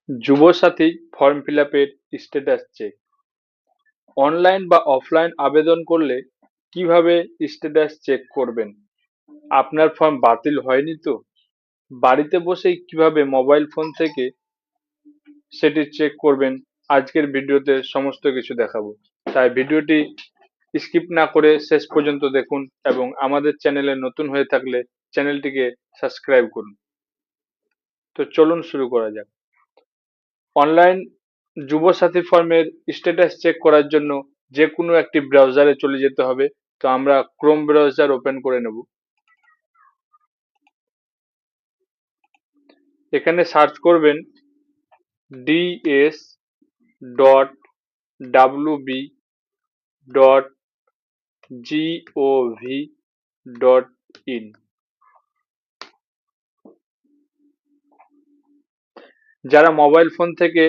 Yuvasathi form ফিল-আপের status check. Online বা offline আবেদন করলে কিভাবে স্ট্যাটাস চেক করবেন? আপনার ফর্ম বাতিল হয়নি তো? বাড়িতে বসেই কিভাবে মোবাইল ফোন থেকে সেটি চেক করবেন, আজকের ভিডিওতে সমস্ত কিছু দেখাবো। তাই ভিডিওটি স্কিপ না করে শেষ পর্যন্ত দেখুন এবং আমাদের চ্যানেলে নতুন হয়ে থাকলে চ্যানেলটিকে সাবস্ক্রাইব করুন। তো চলুন শুরু করা যাক। অনলাইন যুবসাথী ফর্মের স্ট্যাটাস চেক করার জন্য যে কোনো একটি ব্রাউজারে চলে যেতে হবে। তো আমরা ক্রোম ব্রাউজার ওপেন করে নেব। এখানে সার্চ করবেন ds.wb.gov.in। যারা মোবাইল ফোন থেকে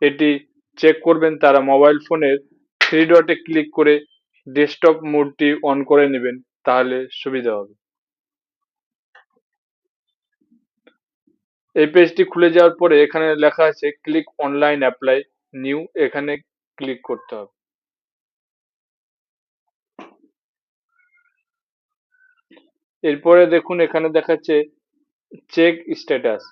এটি চেক করবেন তারা মোবাইল ফোনের থ্রি ডটে ক্লিক করে ডেস্কটপ মোডটি অন করে নেবেন, তাহলে সুবিধা হবে। এই পেজটি খুলে যাওয়ার পরে এখানে লেখা আছে ক্লিক অনলাইন অ্যাপ্লাই নিউ, এখানে ক্লিক করতে হবে। এরপরে দেখুন এখানে দেখাচ্ছে চেক স্ট্যাটাস।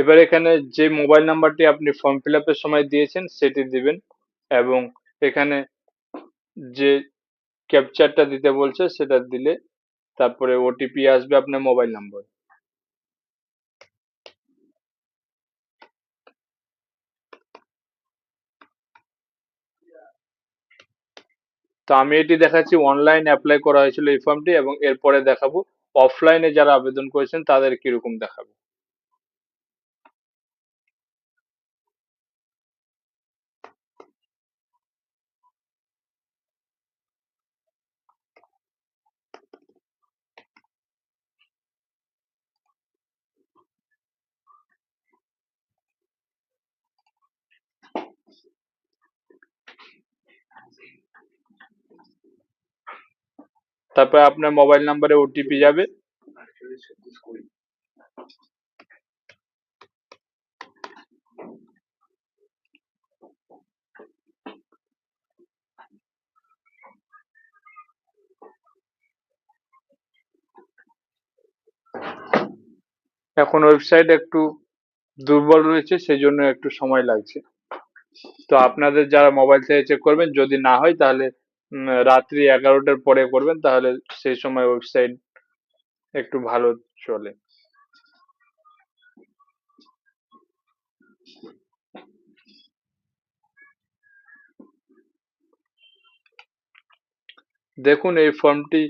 এবার এখানে যে মোবাইল নাম্বারটি আপনি ফর্ম ফিল আপের সময় দিয়েছেন সেটি দিবেন এবং এখানে যে ক্যাপচারটা দিতে বলছে সেটা দিলে তারপরে ওটিপি আসবে আপনার মোবাইল নাম্বার। তো আমি এটি দেখাচ্ছি অনলাইন অ্যাপ্লাই করা হয়েছিল এই ফর্মটি, এবং এরপরে দেখাবো অফলাইনে যারা আবেদন করেছেন তাদের কিরকম দেখাবো। তারপরে আপনার মোবাইল নাম্বারে ওটিপি যাবে। এখন ওয়েবসাইট একটু দুর্বল রয়েছে, সেই জন্য একটু সময় লাগছে। তো আপনাদের যারা মোবাইল থেকে চেক করবেন, যদি না হয় তাহলে রাত্রি 11টার পরে করবেন, তাহলে সেই সময় ওয়েবসাইট একটু ভালো চলে। দেখুন এই ফর্মটি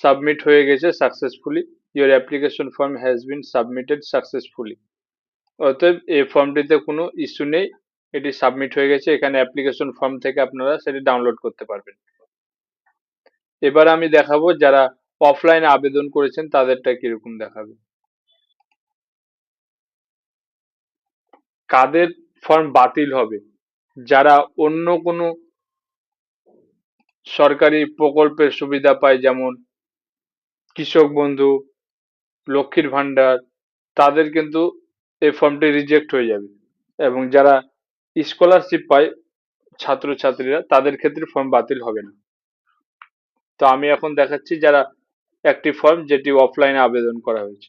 সাবমিট হয়ে গেছে successfully. Your application form has been submitted successfully. অতএব এই ফর্মটিতে কোনো ইস্যু নেই, এটি সাবমিট হয়ে গেছে। এখানে অ্যাপ্লিকেশন ফর্ম থেকে আপনারা সেটি ডাউনলোড করতে পারবেন। এবার আমি দেখাবো যারা অফলাইনে আবেদন করেছেন তাদেরটা কিরকম দেখাবে। কাদের ফর্ম বাতিল হবে? যারা অন্য কোনো সরকারি প্রকল্পের সুবিধা পায়, যেমন কৃষক বন্ধু, লক্ষ্মীর ভান্ডার, তাদের কিন্তু এই ফর্মটি রিজেক্ট হয়ে যাবে। এবং যারা স্কলারশিপ পায় ছাত্রছাত্রীরা, তাদের ক্ষেত্রে ফর্ম বাতিল হবে না। তো আমি এখন দেখাচ্ছি যারা একটি ফর্ম যেটি অফলাইনে আবেদন করা হয়েছে।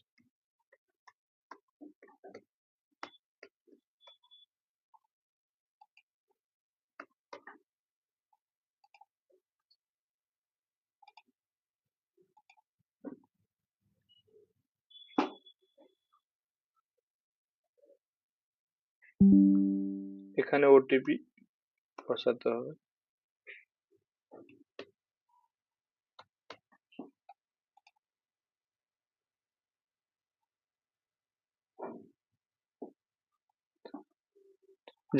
এখানে ওটিপি বসাতে হবে।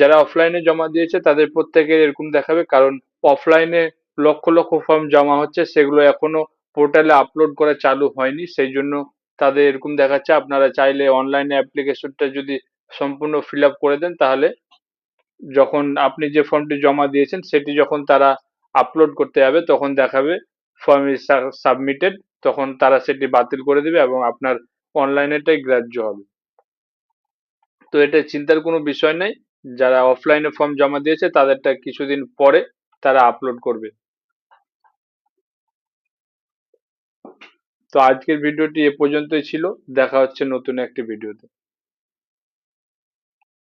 যারা অফলাইনে জমা দিয়েছে তাদের প্রত্যেকের এরকম দেখাবে, কারণ অফলাইনে লক্ষ লক্ষ ফর্ম জমা হচ্ছে, সেগুলো এখনো পোর্টালে আপলোড করা চালু হয়নি, সেই জন্য তাদের এরকম দেখাচ্ছে। আপনারা চাইলে অনলাইনে অ্যাপ্লিকেশনটা যদি সম্পূর্ণ ফিল আপ করে দেন, তাহলে যখন আপনি যে ফর্মটি জমা দিয়েছেন সেটি যখন তারা আপলোড করতে যাবে তখন দেখাবে ফর্ম ইজ সাবমিটেড, তখন তারা সেটি বাতিল করে দিবে এবং আপনার অনলাইনেটাই গ্রাহ্য হবে। তো এটা চিন্তার কোনো বিষয় নেই, যারা অফলাইনে ফর্ম জমা দিয়েছে তাদেরটা কিছুদিন পরে তারা আপলোড করবে। তো আজকের ভিডিওটি এ পর্যন্তই ছিল, দেখা হচ্ছে নতুন একটি ভিডিওতে।